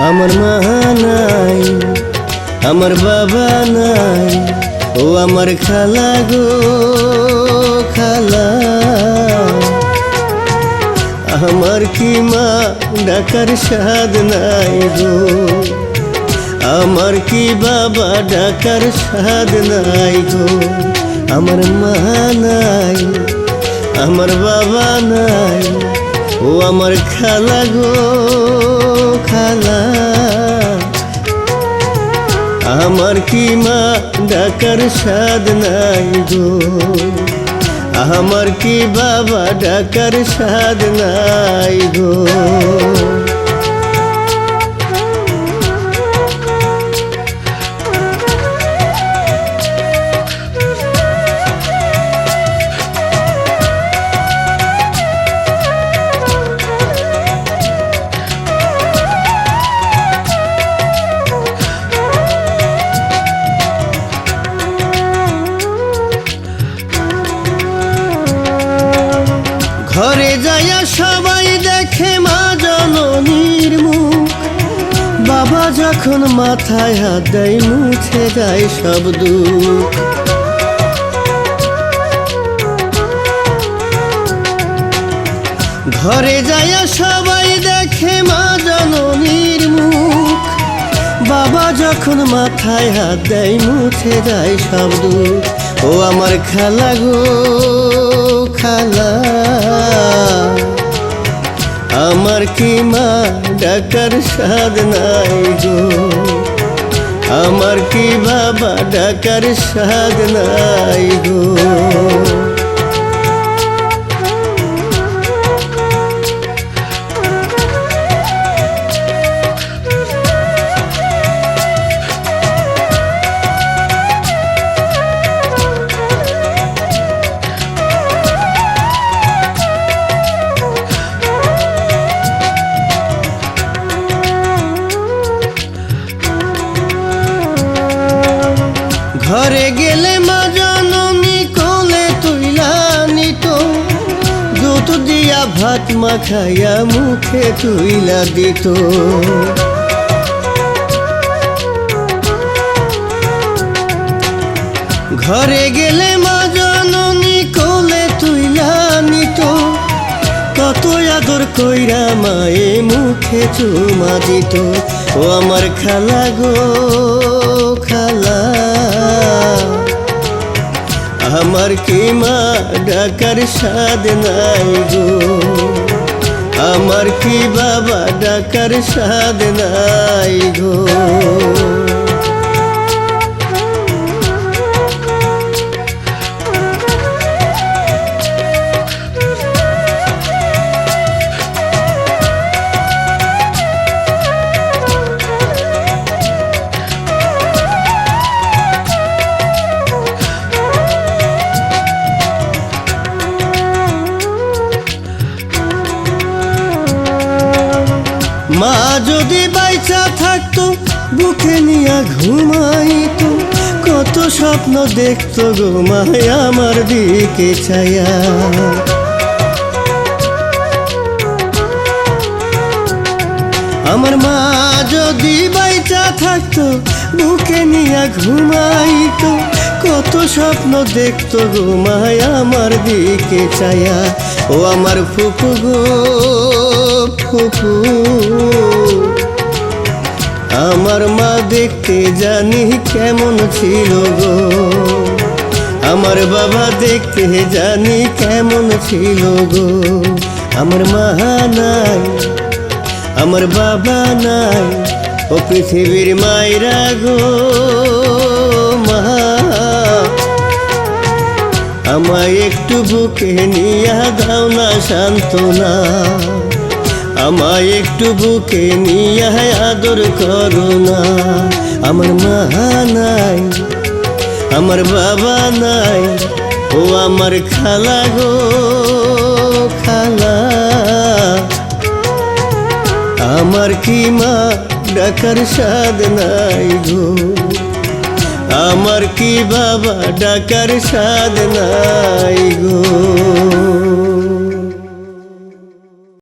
আমার মা নাই, আমার বাবা নাই, ও আমার খালা গো খালা। আমার কি মা ডাকার স্বাদ নাই গো, আমার কি বাবা ডাকার স্বাদ নাই গো। আমার মা নাই, আমার বাবা নাই, ও আমার খালা গো খালা। আমার কি মা ডাকার স্বাদ নাই গো, আমার কি বাবা ডাকার স্বাদ নাই গো। ঘরে যাইয়া সবাই দেখে মা জননীর মুখ, বাবা যখন মাথায় হাত দেয় মুছে যায় সব দুঃখ। ঘরে যাইয়া সবাই দেখে মা জননীর মুখ, বাবা যখন মাথায় হাত দেয় মুছে যায় সব দুঃখ। ও আমার খালা গো খালা, আমার কি মা ডাকার স্বাদ নাই গো, আমার কি বাবা ডাকার স্বাদ নাই গো। ঘরে গেলে মা জননী কোলে তুইলা নিত, দুধ দিয়া ভাত মাখাইয়া মুখে তুইলা দিত। ঘরে গেলে মা জননী কোলে তুইলা নিত, কত আদর কইরা মায়ে মুখে চুমা দিত। ও আমার খালা গো খালা, আমার কি মা ডাকার স্বাদ নাই গো, আমার কি বাবা ডাকার স্বাদ নাই গো। মা যদি বাইচা থাকতো বুকে নিয়া ঘুমাইতো, কত স্বপ্ন দেখতো গো মায় আমার দিকে ছায়া। আমার মা যদি বাইচা থাকতো বুকে নিয়া ঘুমাইতো, কত স্বপ্ন দেখতো গো মায় আমার দিকে ছায়া। ও আমার ফুফু গো ফুফু, আমার মা দেখতে জানি কেমন ছিল গো, আমার বাবা দেখতে জানি কেমন ছিল গো। আমার মা নাই, আমার বাবা নাই, ও পৃথিবীর মায়েরা গো মা। আমায় একটু বুকে নিয়া দাও না সান্ত্বনা, আমায় একটু বুকে নিয়ে আদর করো না। আমার মা নাই, আমার বাবা নাই, ও আমার খালা গো খালা। আমার কি মা ডাকার স্বাদ নাই গো, আমার কি বাবা ডাকার স্বাদ নাই গো।